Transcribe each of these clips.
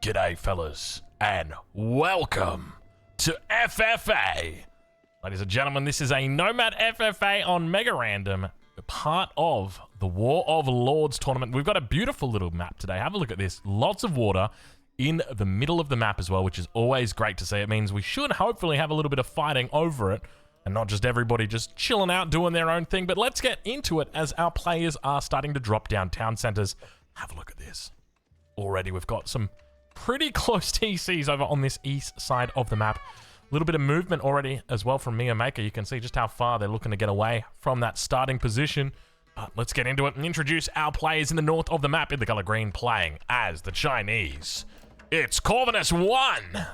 G'day, fellas, and welcome to FFA. Ladies and gentlemen, this is a Nomad FFA on Mega Random, part of the War of Lords tournament. We've got a beautiful little map today. Have a look at this. Lots of water in the middle of the map as well, which is always great to see. It means we should hopefully have a little bit of fighting over it, and not just everybody just chilling out doing their own thing. But let's get into it as our players are starting to drop down town centers. Have a look at this. Already we've got some pretty close TCs over on this east side of the map. A little bit of movement already as well from MeomaikA. You can see just how far they're looking to get away from that starting position. But let's get into it and introduce our players in the north of the map in the color green, playing as the Chinese. It's Corvinus 1!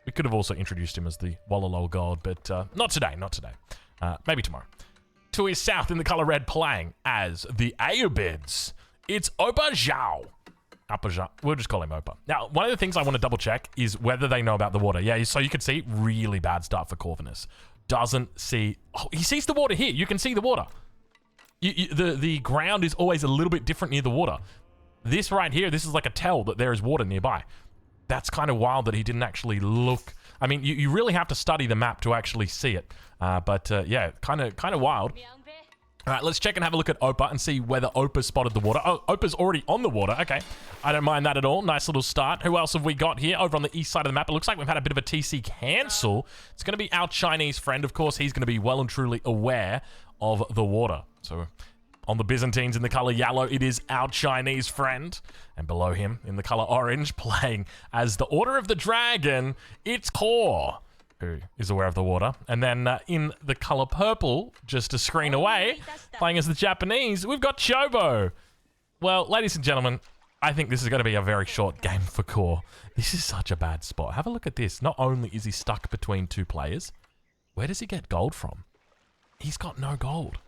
We could have also introduced him as the Wallalol God, but not today, not today. Maybe tomorrow. To his south in the color red, playing as the Ayyubids. It's Oppa Zhao. We'll just call him Oppa. Now, one of the things I want to double check is whether they know about the water. Yeah, so you can see, really bad start for Corvinus. Doesn't see... Oh, he sees the water here. You can see the water. The ground is always a little bit different near the water. This right here, this is like a tell that there is water nearby. That's kind of wild that he didn't actually look. I mean, you really have to study the map to actually see it. Yeah, kind of wild. All right, let's check and have a look at Oppa and see whether Oppa spotted the water. Oh, Oppa's already on the water. Okay, I don't mind that at all. Nice little start. Who else have we got here over on the east side of the map? It looks like we've had a bit of a TC cancel. It's going to be our Chinese friend. Of course, he's going to be well and truly aware of the water. So on the Byzantines in the color yellow, it is our Chinese friend. And below him in the color orange, playing as the Order of the Dragon, it's Core, who is aware of the water. And then in the color purple, just a screen away, playing as the Japanese, we've got Chobo. Well, ladies and gentlemen, I think this is going to be a very short game for Core. This is such a bad spot. Have a look at this. Not only is he stuck between two players, where does he get gold from? He's got no gold.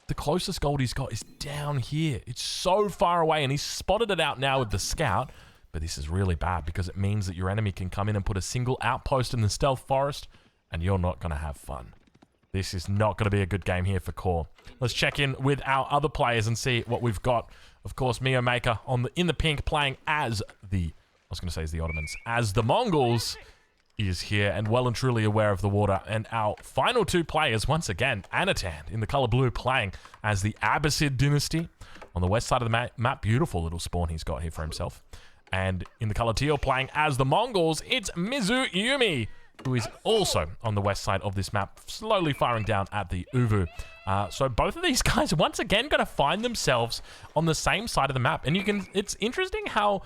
The closest gold he's got is down here. It's so far away, and he's spotted it out now with the scout. But this is really bad because it means that your enemy can come in and put a single outpost in the stealth forest, and you're not going to have fun. This is not going to be a good game here for Core. Let's check in with our other players and see what we've got. Of course, MeomaikA in the pink, playing as the... I was going to say as the Ottomans. As the Mongols is here and well and truly aware of the water. And our final two players, once again, Anatan in the color blue, playing as the Abbasid dynasty on the west side of the map. Beautiful little spawn he's got here for himself. And in the color teal, playing as the Mongols, it's Yumi, who is also on the west side of this map, slowly firing down at the Uvu. So both of these guys, once again, going to find themselves on the same side of the map. And it's interesting how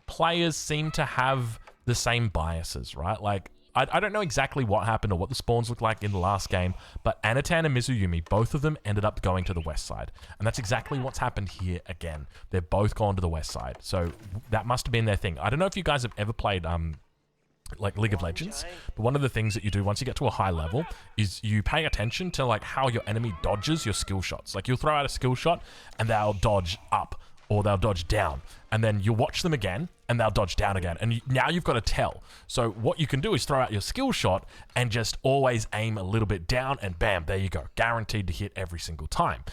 players seem to have the same biases, right? Like, I don't know exactly what happened or what the spawns looked like in the last game, but Anatan and Yumi, both of them ended up going to the west side. And that's exactly what's happened here again. They've both gone to the west side. So that must have been their thing. I don't know if you guys have ever played like League of Legends, but one of the things that you do once you get to a high level is you pay attention to like how your enemy dodges your skill shots. Like you'll throw out a skill shot and they'll dodge up or they'll dodge down, and then you'll watch them again and they'll dodge down again, and now you've got a tell. So what you can do is throw out your skill shot and just always aim a little bit down, and bam, there you go, guaranteed to hit every single time.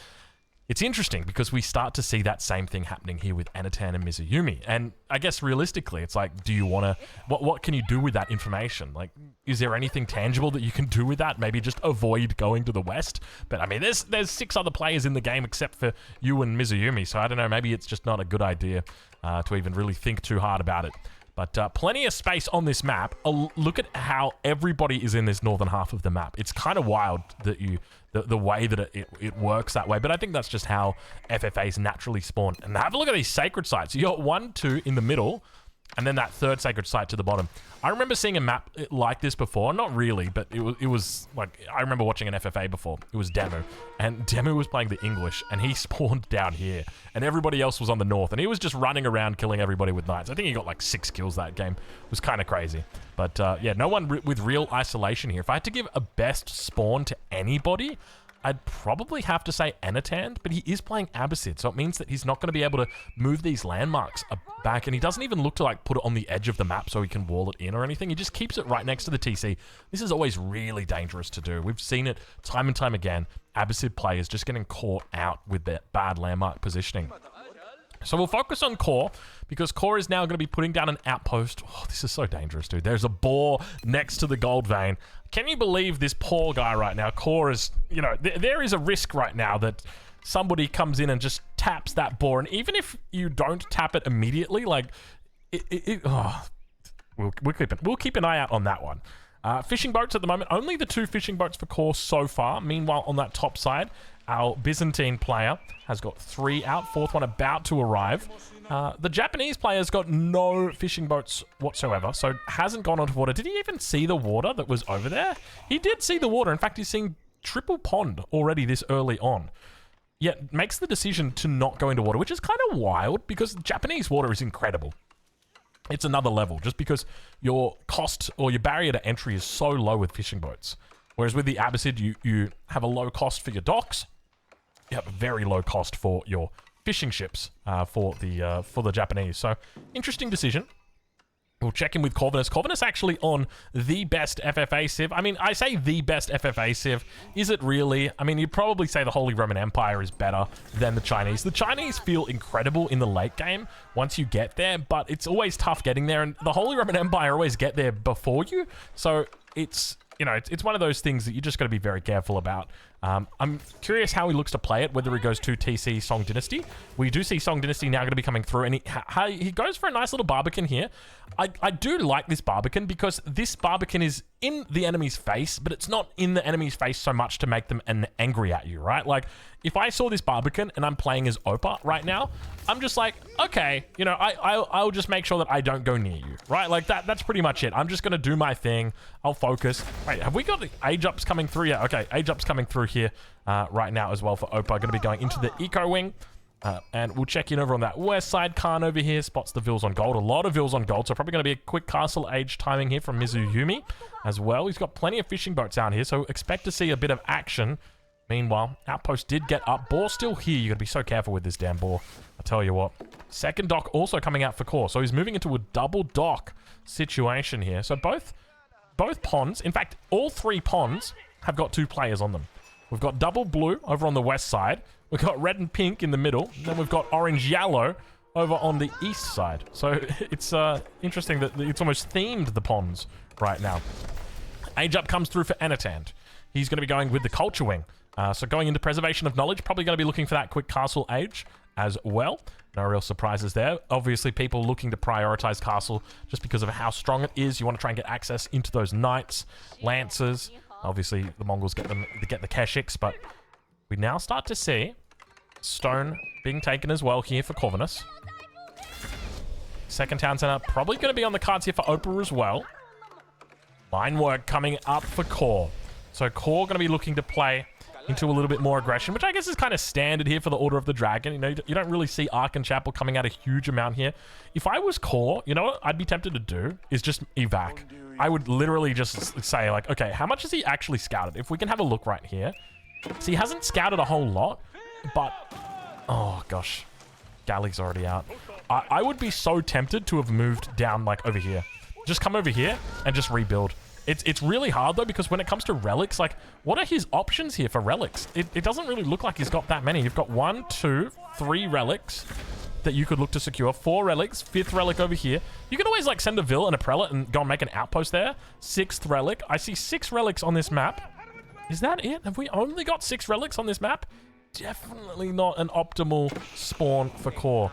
It's interesting because we start to see that same thing happening here with Anatan and Yumi. And I guess realistically, it's like, do you want to... What can you do with that information? Like, is there anything tangible that you can do with that? Maybe just avoid going to the west? But I mean, there's 6 other players in the game except for you and Yumi. So I don't know, maybe it's just not a good idea to even really think too hard about it. But plenty of space on this map. Look at how everybody is in this northern half of the map. It's kind of wild that the way that it works that way. But I think that's just how FFAs naturally spawn. And have a look at these sacred sites. You got 1, 2 in the middle, and then that third sacred site to the bottom. I remember seeing a map like this before. Not really, but it was like, I remember watching an FFA before. It was Demu, and Demu was playing the English, and he spawned down here, and everybody else was on the north, and he was just running around killing everybody with knights. I think he got like 6 kills that game. It was kind of crazy. But yeah, no one with real isolation here. If I had to give a best spawn to anybody, I'd probably have to say Anatan, but he is playing Abbasid, so it means that he's not going to be able to move these landmarks back, and he doesn't even look to like put it on the edge of the map so he can wall it in or anything. He just keeps it right next to the TC. This is always really dangerous to do. We've seen it time and time again. Abbasid players just getting caught out with their bad landmark positioning. So we'll focus on Core, because Core is now going to be putting down an outpost. Oh, this is so dangerous, dude. There's a boar next to the gold vein. Can you believe this poor guy right now? Core is, you know, there is a risk right now that somebody comes in and just taps that boar. And even if you don't tap it immediately, like, we'll keep an eye out on that one. Fishing boats at the moment, only the 2 fishing boats for Core so far. Meanwhile, on that top side, our Byzantine player has got 3 out, 4th one about to arrive. The Japanese player's got no fishing boats whatsoever, so hasn't gone onto water. Did he even see the water that was over there? He did see the water. In fact, he's seeing triple pond already this early on. Yet makes the decision to not go into water, which is kind of wild, because Japanese water is incredible. It's another level, just because your cost or your barrier to entry is so low with fishing boats. Whereas with the Abbasid, you have a low cost for your docks. You have a very low cost for your fishing ships for the Japanese. So, interesting decision. We'll check in with Corvinus. Corvinus actually on the best FFA civ. I mean, I say the best FFA civ. Is it really? I mean, you'd probably say the Holy Roman Empire is better than the Chinese. The Chinese feel incredible in the late game once you get there, but it's always tough getting there, and the Holy Roman Empire always get there before you. So it's, you know, it's one of those things that you just got to be very careful about. I'm curious how he looks to play it, whether he goes to TC Song Dynasty. We do see Song Dynasty now going to be coming through, and he goes for a nice little Barbican here. I do like this Barbican, because this Barbican is in the enemy's face, but it's not in the enemy's face so much to make them angry at you, right? Like, if I saw this Barbican and I'm playing as Opa right now, I'm just like, okay, you know, I'll just make sure that I don't go near you, right? Like, that's pretty much it. I'm just going to do my thing. I'll focus. Wait, have we got the age ups coming through? Yeah, okay, age ups coming through here right now as well for Opa. Going to be going into the Eco Wing. And we'll check in over on that west side. Khan over here spots the Vils on gold. A lot of Vils on gold, so probably going to be a quick castle age timing here from Mizuyumi as well. He's got plenty of fishing boats out here, so expect to see a bit of action. Meanwhile, Outpost did get up. Boar still here. You got to be so careful with this damn boar. I tell you what. Second dock also coming out for Core, so he's moving into a double dock situation here. So both ponds, in fact, all 3 ponds have got 2 players on them. We've got double blue over on the west side. We've got red and pink in the middle. And then we've got orange-yellow over on the east side. So it's interesting that it's almost themed the ponds right now. Age up comes through for Anatand. He's going to be going with the Culture Wing. So going into Preservation of Knowledge, probably going to be looking for that quick castle age as well. No real surprises there. Obviously, people looking to prioritize castle just because of how strong it is. You want to try and get access into those knights, lancers. Obviously, the Mongols get the Keshiks, but we now start to see stone being taken as well here for Corvinus. Second town center probably going to be on the cards here for Opa as well. Mine work coming up for Core. So Core going to be looking to play into a little bit more aggression, which I guess is kind of standard here for the Order of the Dragon. You know, you don't really see Ark and Chapel coming out a huge amount here. If I was Core, you know what I'd be tempted to do is just evac. I would literally just say, like, okay, how much has he actually scouted? If we can have a look right here. So he hasn't scouted a whole lot, but, oh gosh, Galley's already out. I would be so tempted to have moved down, like, over here. Just come over here and just rebuild. It's really hard, though, because when it comes to relics, like, what are his options here for relics? It doesn't really look like he's got that many. You've got 1, 2, 3 relics that you could look to secure. 4 relics, 5th relic over here. You can always, like, send a Vil and a Prelate and go and make an outpost there. 6th relic. I see 6 relics on this map. Is that it? Have we only got 6 relics on this map? Definitely not an optimal spawn for Core.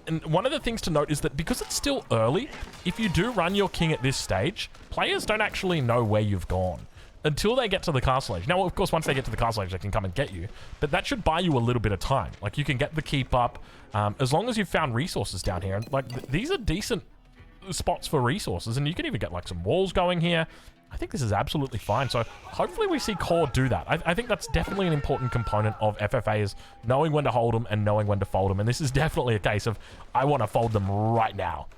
And one of the things to note is that because it's still early, if you do run your king at this stage, players don't actually know where you've gone until they get to the castle age. Now, of course, once they get to the castle age, they can come and get you, but that should buy you a little bit of time. Like, you can get the keep up as long as you've found resources down here. And, like, these are decent spots for resources, and you can even get, like, some walls going here. I think this is absolutely fine. So hopefully we see Core do that. I think that's definitely an important component of FFA, is knowing when to hold them and knowing when to fold them. And this is definitely a case of, I want to fold them right now.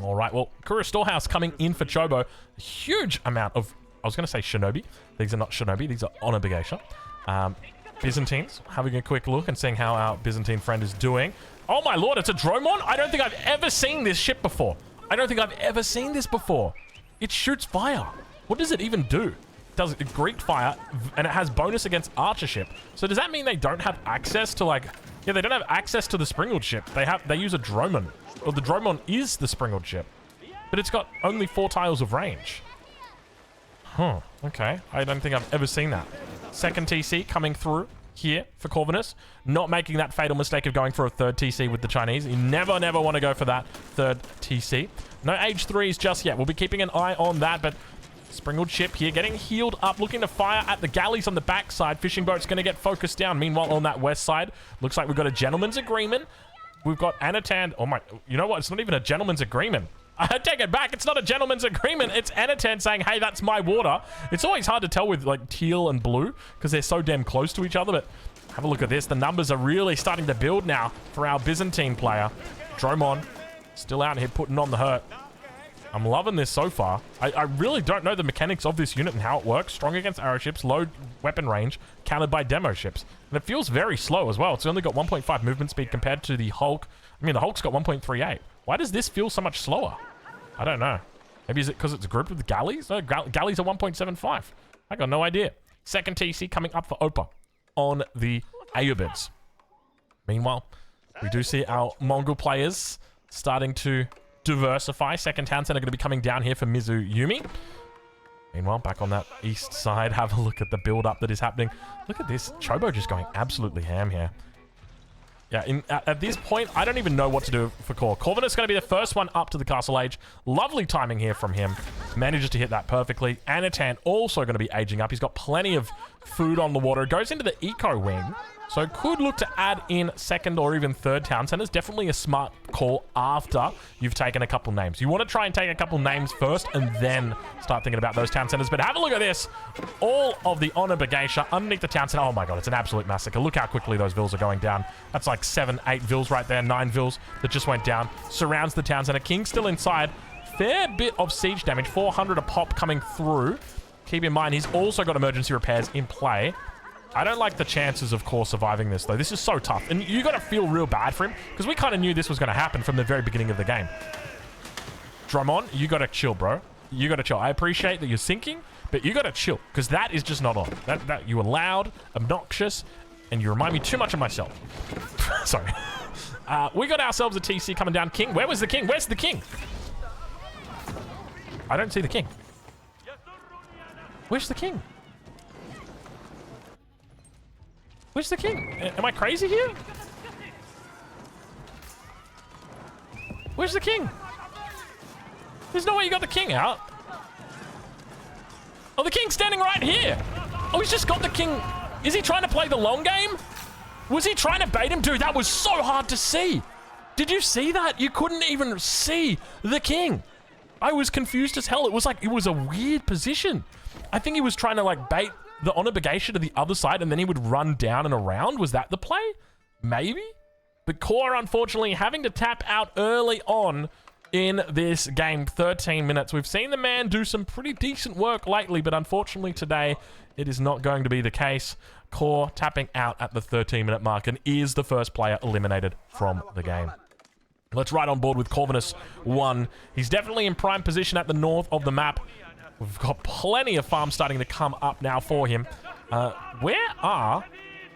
All right, well, Kura Storehouse coming in for Chobo. A huge amount of, I was going to say Shinobi. These are not Shinobi, these are Honor Begeisha. Byzantines, having a quick look and seeing how our Byzantine friend is doing. Oh my lord, it's a Dromon? I don't think I've ever seen this ship before. I don't think I've ever seen this before. It shoots fire. What does it even do? does Greek fire, and it has bonus against archership. So does that mean they don't have access to like... Yeah, they don't have access to the Springald ship. They use a Dromon. Or the Dromon is the Springald ship. But it's got only 4 tiles of range. Huh, okay. I don't think I've ever seen that. Second TC coming through here for Corvinus. Not making that fatal mistake of going for a third TC with the Chinese. You never want to go for that third TC. No age 3s just yet. We'll be keeping an eye on that, but Springald ship here getting healed up, looking to fire at the galleys on the backside. Fishing boat's going to get focused down. Meanwhile, on that west side, looks like we've got a gentleman's agreement. We've got Anatan. Oh my, you know what? It's not even a gentleman's agreement. I take it back. It's not a gentleman's agreement. It's Anatan saying, hey, that's my water. It's always hard to tell with like teal and blue because they're so damn close to each other. But have a look at this. The numbers are really starting to build now for our Byzantine player. Dromon still out here putting on the hurt. I'm loving this so far. I really don't know the mechanics of this unit and how it works. Strong against arrow ships, low weapon range, countered by demo ships. And it feels very slow as well. It's only got 1.5 movement speed compared to the Hulk. I mean, the Hulk's got 1.38. Why does this feel so much slower? I don't know. Maybe is it because it's grouped with galleys? No, galleys are 1.75. I got no idea. Second TC coming up for Opa on the Ayyubids. Meanwhile, we do see our Mongol players starting to diversify. Second town center going to be coming down here for Mizuyumi. Meanwhile, back on that east side, have a look at the build-up that is happening. Look at this. Chobo just going absolutely ham here. Yeah, at this point, I don't even know what to do for Core. Corvinus is going to be the first one up to the Castle Age. Lovely timing here from him. Manages to hit that perfectly. Anatan also going to be aging up. He's got plenty of food on the water. Goes into the Eco Wing. So could look to add in second or even third town centers. Definitely a smart call after you've taken a couple names. You want to try and take a couple names first and then start thinking about those town centers. But have a look at this. All of the Honor Bagasha underneath the town center. Oh my god, it's an absolute massacre. Look how quickly those vills are going down. That's like 7, 8 vills right there. 9 vills that just went down. Surrounds the town center. King still inside. Fair bit of siege damage. 400 a pop coming through. Keep in mind, he's also got emergency repairs in play. I don't like the chances of Core surviving this, though. This is so tough. And you got to feel real bad for him, because we kind of knew this was going to happen from the very beginning of the game. Dromon, you got to chill, bro. You got to chill. I appreciate that you're sinking, but you got to chill, because that is just not on. That you are loud, obnoxious, and you remind me too much of myself. Sorry. We got ourselves a TC coming down. King, where was the king? Where's the king? I don't see the king. Where's the king? Where's the king? Am I crazy here? Where's the king? There's no way you got the king out. Oh, the king's standing right here. Oh, he's just got the king. Is he trying to play the long game? Was he trying to bait him? Dude, that was so hard to see. Did you see that? You couldn't even see the king. I was confused as hell. It was like, it was a weird position. I think he was trying to like bait the Honor Bagasha to the other side and then he would run down and around. Was that the play? Maybe? But Core, unfortunately, having to tap out early on in this game. 13 minutes. We've seen the man do some pretty decent work lately, but unfortunately today, it is not going to be the case. Core tapping out at the 13-minute mark and is the first player eliminated from the game. Let's ride on board with Corvinus 1. He's definitely in prime position at the north of the map. We've got plenty of farms starting to come up now for him. Where are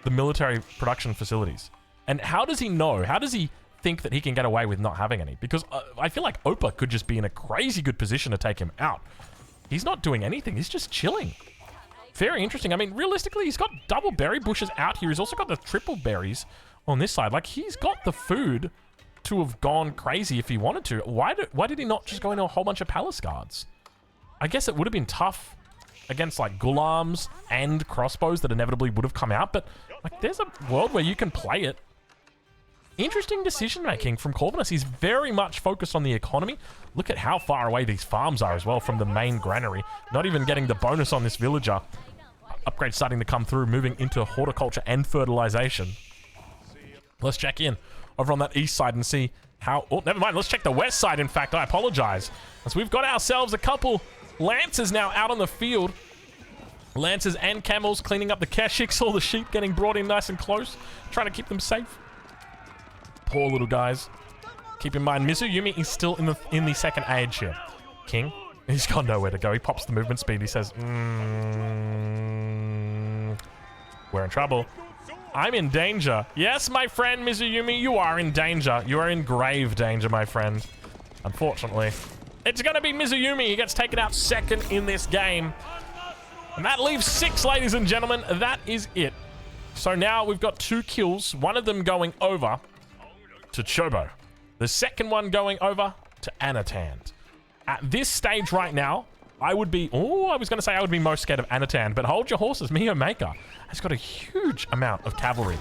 the military production facilities? And how does he know? How does he think that he can get away with not having any? Because I feel like Opa could just be in a crazy good position to take him out. He's not doing anything. He's just chilling. Very interesting. I mean, realistically, he's got double berry bushes out here. He's also got the triple berries on this side. Like, he's got the food to have gone crazy if he wanted to. Why did he not just go into a whole bunch of palace guards? I guess it would have been tough against like gulams and crossbows that inevitably would have come out, but like there's a world where you can play it. Interesting decision making from Corvinus. He's very much focused on the economy. Look at how far away these farms are as well from the main granary. Not even getting the bonus on this villager. Upgrades starting to come through, moving into horticulture and fertilization. Let's check in over on that east side and see how... Oh, never mind. Let's check the west side, in fact. I apologize. As we've got ourselves a couple Lancers now out on the field. Lancers and camels cleaning up the Keshiks. All the sheep getting brought in nice and close. Trying to keep them safe. Poor little guys. Keep in mind, Mizuyumi is still in the second age here. King He's got nowhere to go. He pops the movement speed. He says, we're in trouble. I'm in danger. Yes, my friend Mizuyumi, you are in danger. You are in grave danger, my friend. Unfortunately. It's going to be Mizuyumi. He gets taken out second in this game. And that leaves 6, ladies and gentlemen. That is it. So now we've got 2 kills. One of them going over to Chobo. The second one going over to Anatan. At this stage right now, I would be... Oh, I was going to say I would be most scared of Anatan, but hold your horses. MeomaikA has got a huge amount of cavalry.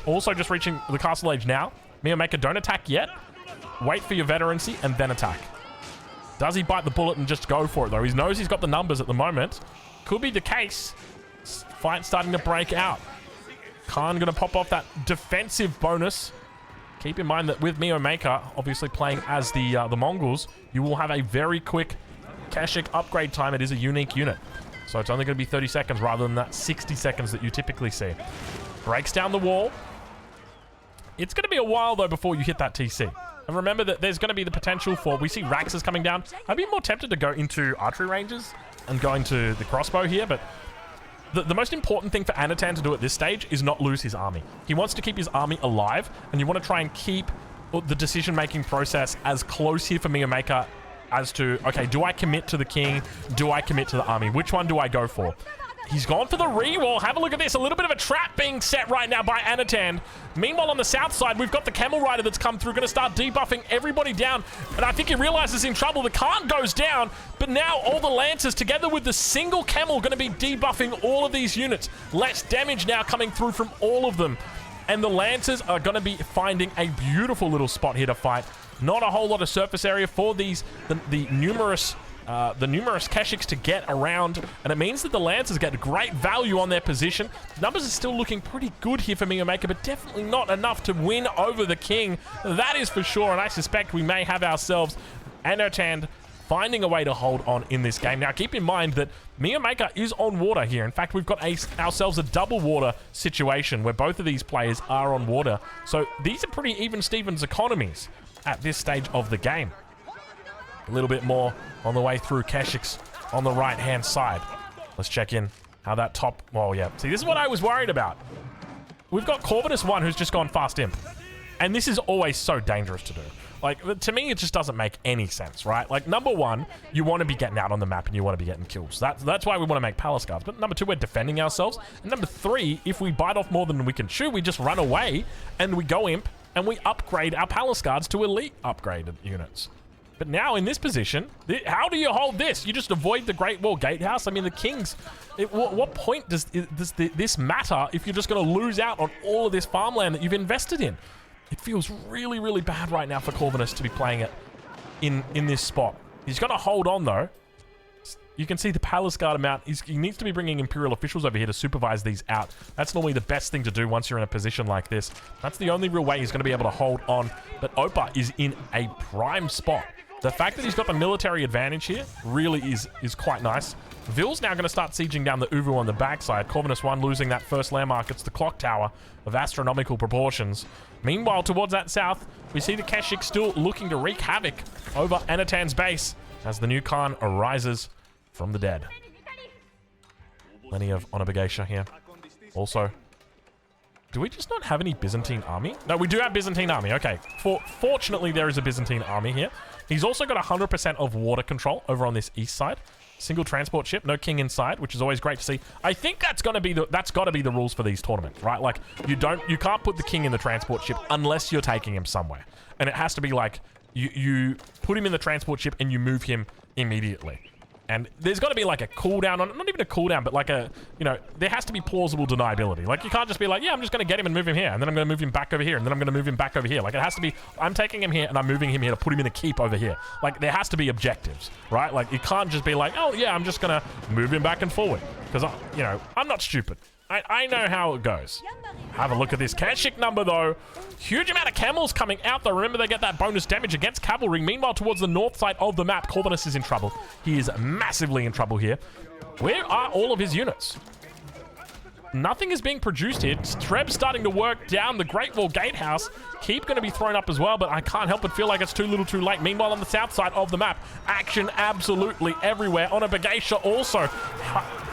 Also just reaching the castle age now. MeomaikA, don't attack yet. Wait for your veterancy and then attack. Does he bite the bullet and just go for it, though? He knows he's got the numbers at the moment. Could be the case. Fight starting to break out. Khan going to pop off that defensive bonus. Keep in mind that with MeomaikA, obviously playing as the Mongols, you will have a very quick Keshik upgrade time. It is a unique unit. So it's only going to be 30 seconds rather than that 60 seconds that you typically see. Breaks down the wall. It's going to be a while, though, before you hit that TC. And remember that there's going to be the potential for... We see Raxus coming down. I'd be more tempted to go into archery ranges and go into the crossbow here, but... The most important thing for Anatan to do at this stage is not lose his army. He wants to keep his army alive, and you want to try and keep the decision-making process as close here for MeomaikA as to, okay, do I commit to the king? Do I commit to the army? Which one do I go for? He's gone for the re-wall. Have a look at this. A little bit of a trap being set right now by Anatan. Meanwhile, on the south side, we've got the Camel Rider that's come through, going to start debuffing everybody down. And I think he realizes he's in trouble. The Khan goes down, but now all the Lancers, together with the single Camel, going to be debuffing all of these units. Less damage now coming through from all of them. And the Lancers are going to be finding a beautiful little spot here to fight. Not a whole lot of surface area for these, the numerous Keshiks to get around, and it means that the Lancers get great value on their position. Numbers are still looking pretty good here for MeomaikA, but definitely not enough to win over the king. That is for sure, and I suspect we may have ourselves Anatan finding a way to hold on in this game. Now, keep in mind that MeomaikA is on water here. In fact, we've got ourselves a double water situation where both of these players are on water. So these are pretty even Stevens economies at this stage of the game. A little bit more on the way through Keshiks on the right-hand side. Let's check in how that top... Oh, yeah. See, this is what I was worried about. We've got Corvinus 1 who's just gone fast imp. And this is always so dangerous to do. Like, to me, it just doesn't make any sense, right? Like, number 1, you want to be getting out on the map and you want to be getting kills. That's why we want to make Palace Guards. But number 2, we're defending ourselves. And number 3, if we bite off more than we can chew, we just run away and we go imp and we upgrade our Palace Guards to elite upgraded units. But now in this position, how do you hold this? You just avoid the Great Wall Gatehouse? I mean, the Kings... what point does this matter if you're just going to lose out on all of this farmland that you've invested in? It feels really, really bad right now for Corvinus to be playing it in this spot. He's got to hold on, though. You can see the Palace Guard amount. He needs to be bringing Imperial officials over here to supervise these out. That's normally the best thing to do once you're in a position like this. That's the only real way he's going to be able to hold on. But Opa is in a prime spot. The fact that he's got the military advantage here really is quite nice. Ville's now going to start sieging down the Uvu on the backside. Corvinus 1 losing that first landmark. It's the clock tower of astronomical proportions. Meanwhile, towards that south, we see the Keshik still looking to wreak havoc over Anatan's base as the new Khan arises from the dead. Plenty of Onabagation here. Also, do we just not have any Byzantine army? No, we do have Byzantine army. Okay. Fortunately, there is a Byzantine army here. He's also got 100% of water control over on this east side. Single transport ship, no king inside, which is always great to see. I think that's got to be the rules for these tournaments, right? Like you can't put the king in the transport ship unless you're taking him somewhere, and it has to be like you put him in the transport ship and you move him immediately. And there's got to be like a cooldown on, not even a cooldown, but like a, there has to be plausible deniability. Like you can't just be like, yeah, I'm just going to get him and move him here, and then I'm going to move him back over here, and then I'm going to move him back over here. Like it has to be, I'm taking him here and I'm moving him here to put him in a keep over here. Like there has to be objectives, right? Like you can't just be like, oh yeah, I'm just going to move him back and forward. Because, I'm not stupid. I know how it goes. Have a look at this Keshik number, though. Huge amount of camels coming out, though. Remember, they get that bonus damage against cavalry. Meanwhile, towards the north side of the map, Corvinus is in trouble. He is massively in trouble here. Where are all of his units? nothing is being produced here. Treb's starting to work down the Great Wall Gatehouse. Keep going to be thrown up as well, but I can't help but feel like it's too little too late. Meanwhile, on the south side of the map, action absolutely everywhere. On a Bageisha also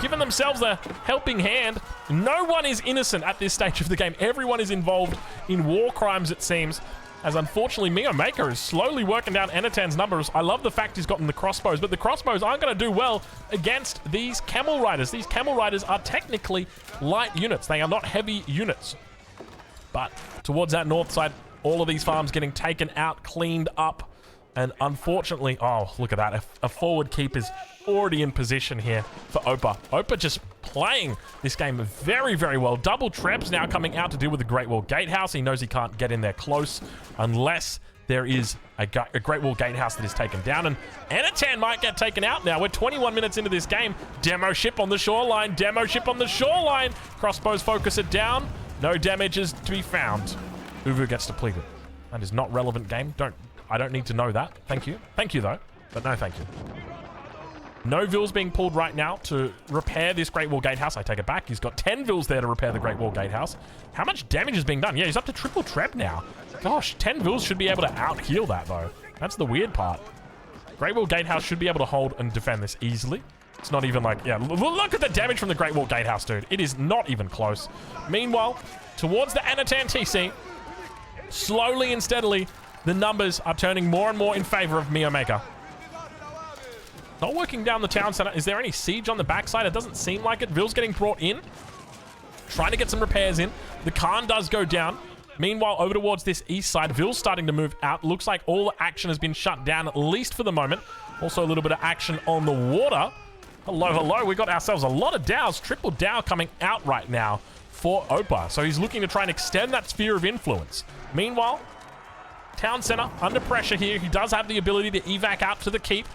giving themselves a helping hand. No one is innocent at this stage of the game. Everyone is involved in war crimes, it seems. As unfortunately, MeomaikA is slowly working down Anatan's numbers. I love the fact he's gotten the crossbows, but the crossbows aren't going to do well against these camel riders. These camel riders are technically light units. They are not heavy units. But towards that north side, all of these farms getting taken out, cleaned up. And unfortunately, oh, look at that. A forward keep is already in position here for Opa. Opa just playing this game very, very well. Double Trebs now coming out to deal with the Great Wall Gatehouse. He knows he can't get in there close unless there is a Great Wall Gatehouse that is taken down. And Anatan might get taken out now. We're 21 minutes into this game. Demo ship on the shoreline. Demo ship on the shoreline. Crossbows focus it down. No damages to be found. Uvu gets depleted. That is not relevant game. I don't need to know that. Thank you. Thank you, though. But no thank you. No vills being pulled right now to repair this Great Wall Gatehouse. I take it back. He's got 10 vills there to repair the Great Wall Gatehouse. How much damage is being done? Yeah, he's up to triple Treb now. Gosh, 10 vills should be able to out-heal that, though. That's the weird part. Great Wall Gatehouse should be able to hold and defend this easily. It's not even like, yeah, look at the damage from the Great Wall Gatehouse, dude. It is not even close. Meanwhile, towards the Anatan TC, slowly and steadily, the numbers are turning more and more in favor of MeomaikA. Not working down the town center. Is there any siege on the backside? It doesn't seem like it. Vill's getting brought in. Trying to get some repairs in. The Khan does go down. Meanwhile, over towards this east side, Vill's starting to move out. Looks like all the action has been shut down, at least for the moment. Also a little bit of action on the water. Hello, hello. We got ourselves a lot of dows. Triple dow coming out right now for Opa. So he's looking to try and extend that sphere of influence. Meanwhile, town center under pressure here. He does have the ability to evac out to the keep.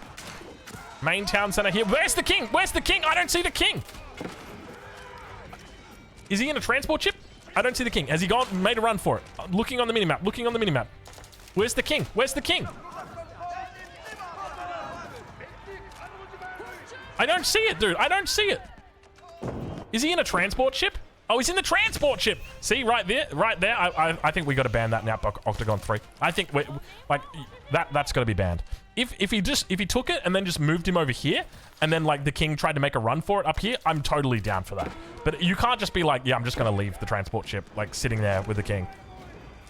Main town center here. Where's the king? Where's the king? I don't see the king. Is he in a transport ship? I don't see the king. Has he gone, made a run for it? Looking on the minimap. Looking on the minimap. Where's the king? Where's the king? I don't see it, dude. I don't see it. Is he in a transport ship? Oh, he's in the transport ship. See, right there, right there. I think we got to ban that now, Octagon 3. I think that's got to be banned. If he took it and then just moved him over here, and then like the king tried to make a run for it up here, I'm totally down for that. But you can't just be like, yeah, I'm just gonna leave the transport ship like sitting there with the king.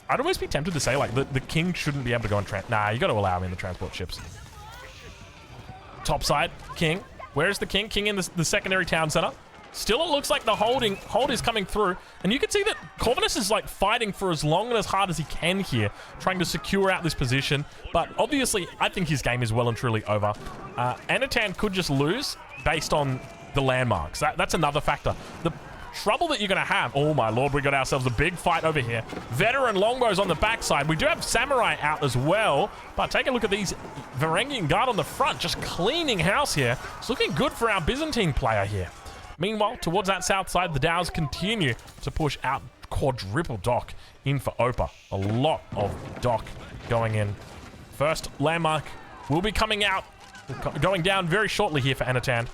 I'd almost be tempted to say like the king shouldn't be able to go on Nah, you got to allow him in the transport ships. Top side, king. Where's the king? King in the secondary town center. Still, it looks like the hold is coming through. And you can see that Corvinus is like fighting for as long and as hard as he can here, trying to secure out this position. But obviously, I think his game is well and truly over. Anatan could just lose based on the landmarks. That's another factor. The trouble that you're going to have... Oh my lord, we got ourselves a big fight over here. Veteran longbows on the backside. We do have Samurai out as well. But take a look at these Varangian Guard on the front, just cleaning house here. It's looking good for our Byzantine player here. Meanwhile, towards that south side, the Dows continue to push out quadruple dock in for Opa. A lot of dock going in. First landmark will be coming out, going down very shortly here for Anatan.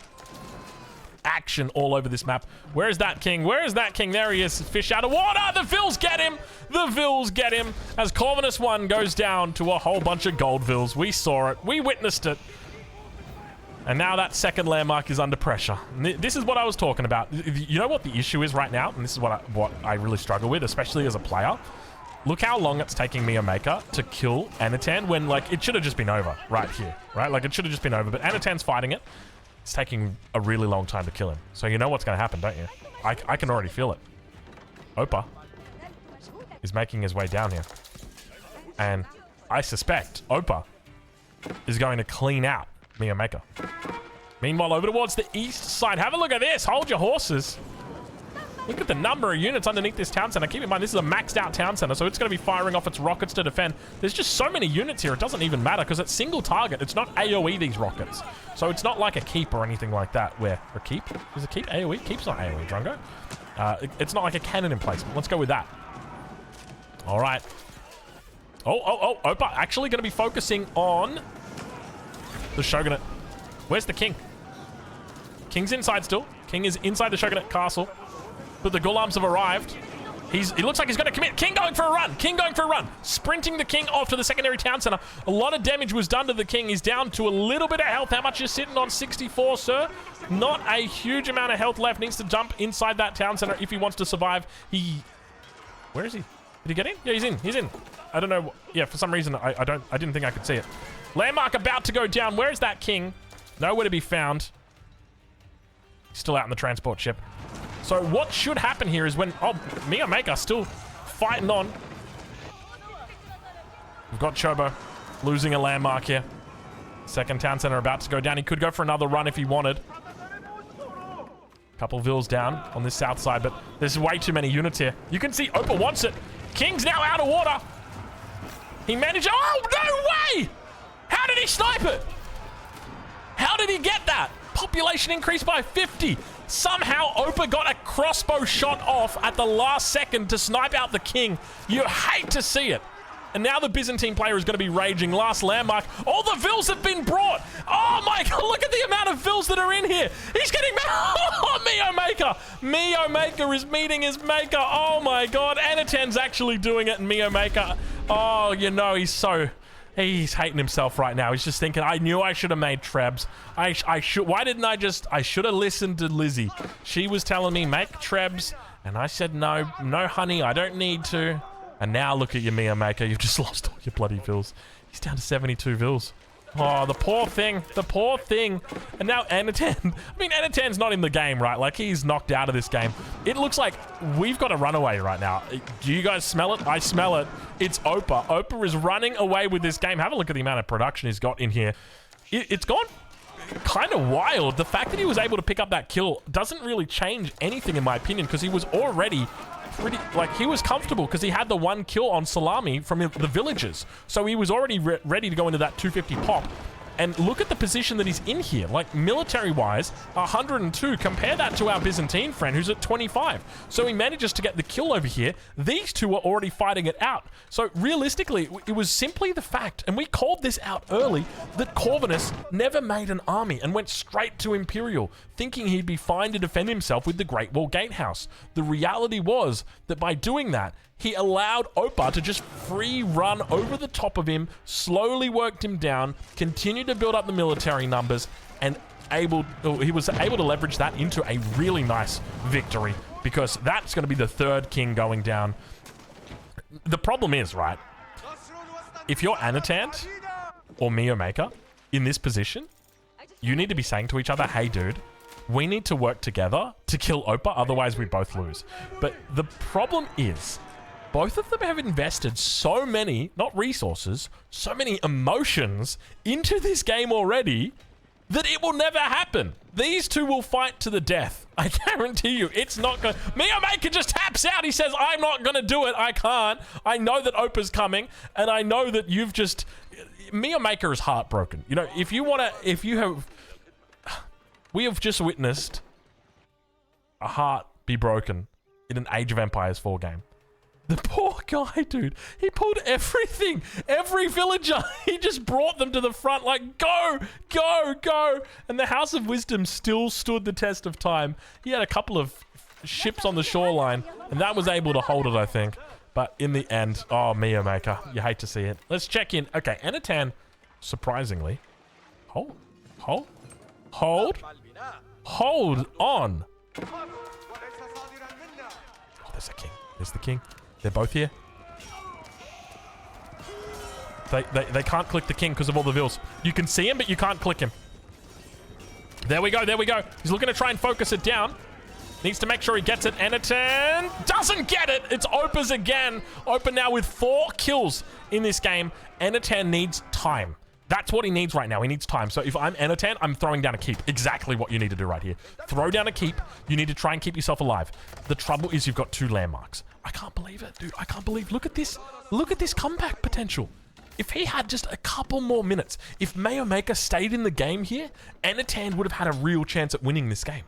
Action all over this map. Where is that king? Where is that king? There he is. Fish out of water. The Vills get him. The Vills get him. As Corvinus 1 goes down to a whole bunch of gold Vills. We saw it. We witnessed it. And now that second landmark is under pressure. This is what I was talking about. You know what the issue is right now? And this is what I really struggle with, especially as a player. Look how long it's taking MeomaikA to kill Anatan when, like, it should have just been over right here, right? Like, it should have just been over. But Anatan's fighting it. It's taking a really long time to kill him. So you know what's going to happen, don't you? I can already feel it. Opa is making his way down here. And I suspect Opa is going to clean out MeomaikA. Meanwhile, over towards the east side. Have a look at this. Hold your horses. Look at the number of units underneath this town center. Keep in mind, this is a maxed out town center, so it's going to be firing off its rockets to defend. There's just so many units here, it doesn't even matter, because it's single target. It's not AoE, these rockets. So it's not like a keep or anything like that, where... A keep? Is a keep AoE? Keep's not AoE, Drongo. It's not like a cannon emplacement. Let's go with that. All right. Oh, Opa actually going to be focusing on the Shogunate. Where's the king? King's inside still. King is inside the Shogunate castle. but the Gulams have arrived. He looks like he's going to commit. King going for a run. King going for a run. Sprinting the King off to the secondary town center. A lot of damage was done to the King. He's down to a little bit of health. How much is sitting on? 64, sir. Not a huge amount of health left. Needs to jump inside that town center if he wants to survive. Where is he? Did he get in? Yeah, he's in. He's in. I don't know. Yeah, for some reason, I didn't think I could see it. Landmark about to go down. Where is that King? Nowhere to be found. He's still out in the transport ship. So what should happen here is when... Oh, MeomaikA still fighting on. We've got Chobo losing a landmark here. Second town center about to go down. He could go for another run if he wanted. Couple Vils down on this south side, but there's way too many units here. You can see Opa wants it. King's now out of water. He managed... Oh, no way! How did he snipe it? How did he get that? Population increased by 50. Somehow Opa got a crossbow shot off at the last second to snipe out the King. You hate to see it. And now the Byzantine player is going to be raging. Last landmark. All the Vils have been brought. Oh my God, look at the amount of Vils that are in here. He's getting... Oh, MeomaikA. MeomaikA is meeting his maker. Oh my God. Anatan's actually doing it, and MeomaikA. Oh, you know, he's hating himself right now. He's just thinking, I knew I should have made Trebs. I should have listened to Lizzie. She was telling me, make Trebs. And I said, no, honey, I don't need to. And now look at your MeomaikA. You've just lost all your bloody Vils. He's down to 72 Vils. Oh, the poor thing. The poor thing. And now Anatan. I mean, Anatan's not in the game, right? Like, he's knocked out of this game. It looks like we've got a runaway right now. Do you guys smell it? I smell it. It's Opa. Opa is running away with this game. Have a look at the amount of production he's got in here. It's gone kind of wild. The fact that he was able to pick up that kill doesn't really change anything, in my opinion, because he was already... he was comfortable because he had the one kill on Salami from the villagers. So he was already ready to go into that 250 pop. And look at the position that he's in here. Like, military-wise, 102. Compare that to our Byzantine friend, who's at 25. So he manages to get the kill over here. These two are already fighting it out. So realistically, it was simply the fact, and we called this out early, that Corvinus never made an army and went straight to Imperial, thinking he'd be fine to defend himself with the Great Wall Gatehouse. The reality was that by doing that, he allowed Opa to just free run over the top of him, slowly worked him down, continued to build up the military numbers, and he was able to leverage that into a really nice victory, because that's going to be the third King going down. The problem is, right, if you're Anatan or MeomaikA in this position, you need to be saying to each other, hey dude, we need to work together to kill Opa, otherwise we both lose. But the problem is, both of them have invested so many, not resources, so many emotions into this game already that it will never happen. These two will fight to the death. I guarantee you, it's not going to... MeomaikA just taps out. He says, I'm not going to do it. I can't. I know that Opa's coming, and I know that you've just... MeomaikA is heartbroken. You know, we have just witnessed a heart be broken in an Age of Empires 4 game. The poor guy, dude. He pulled everything. Every villager. He just brought them to the front like, go, go, go. And the House of Wisdom still stood the test of time. He had a couple of ships on the shoreline, and that was able to hold it, I think. But in the end, oh, MeomaikA. You hate to see it. Let's check in. Okay, Anatan, surprisingly. Hold on. Oh, there's a king. There's the king. They're both here. They can't click the king because of all the Vils. You can see him, but you can't click him. There we go, there we go. He's looking to try and focus it down. Needs to make sure he gets it. Anatan doesn't get it. It's Opa's again. Opa now with 4 kills in this game. Anatan needs time. That's what he needs right now. He needs time. So if I'm Anatan, I'm throwing down a keep. Exactly what you need to do right here. Throw down a keep. You need to try and keep yourself alive. The trouble is you've got 2 landmarks. I can't believe it, dude. I can't believe. Look at this. Look at this comeback potential. If he had just a couple more minutes, if MeomaikA stayed in the game here, Anatan would have had a real chance at winning this game.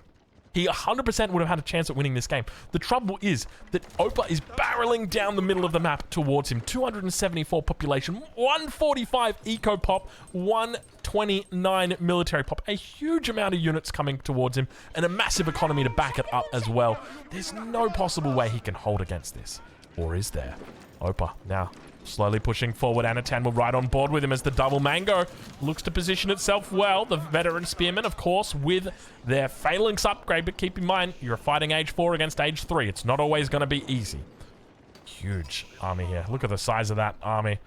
He 100% would have had a chance at winning this game. The trouble is that Opa is barreling down the middle of the map towards him. 274 population, 145 eco pop, 1 29 military pop, a huge amount of units coming towards him, and a massive economy to back it up as well. There's no possible way he can hold against this. Or is there? Opa now slowly pushing forward. Anatan will ride on board with him as the double mango looks to position itself well. The veteran spearmen, of course, with their phalanx upgrade, but keep in mind, you're fighting age 4 against age 3. It's not always going to be easy. Huge army here. Look at the size of that army.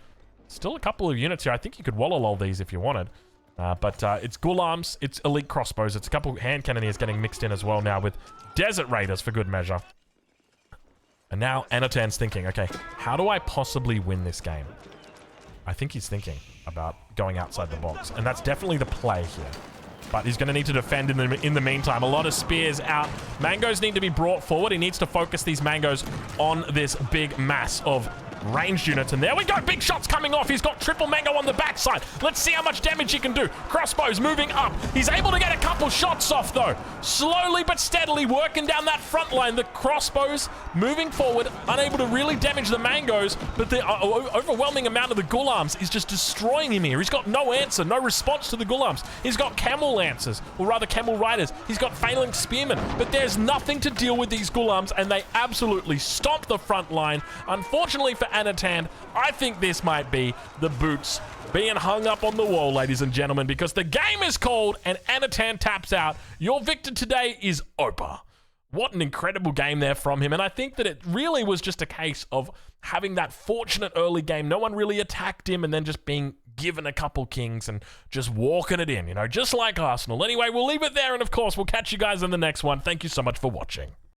Still a couple of units here. I think you could wallaloll these if you wanted. But it's Gulams, it's elite crossbows, it's a couple hand cannoneers getting mixed in as well now with desert raiders for good measure. And now Anatan's thinking, okay, how do I possibly win this game? I think he's thinking about going outside the box, and that's definitely the play here. But he's going to need to defend in the meantime. A lot of spears out. Mangoes need to be brought forward. He needs to focus these mangoes on this big mass of ranged units. And there we go. Big shots coming off. He's got triple mango on the backside. Let's see how much damage he can do. Crossbows moving up. He's able to get a couple shots off, though. Slowly but steadily working down that front line. The crossbows moving forward, unable to really damage the mangoes, but the overwhelming amount of the Gulams is just destroying him here. He's got no answer, no response to the Gulams. He's got camel lancers, or rather camel riders. He's got phalanx spearmen, but there's nothing to deal with these Gulams, and they absolutely stomp the front line. Unfortunately for Anatan, I think this might be the boots being hung up on the wall, ladies and gentlemen, because the game is called and Anatan taps out. Your victor today is Opa. What an incredible game there from him, and I think that it really was just a case of having that fortunate early game. No one really attacked him, and then just being given a couple kings and just walking it in, you know, just like Arsenal. Anyway, we'll leave it there, and of course, we'll catch you guys in the next one. Thank you so much for watching.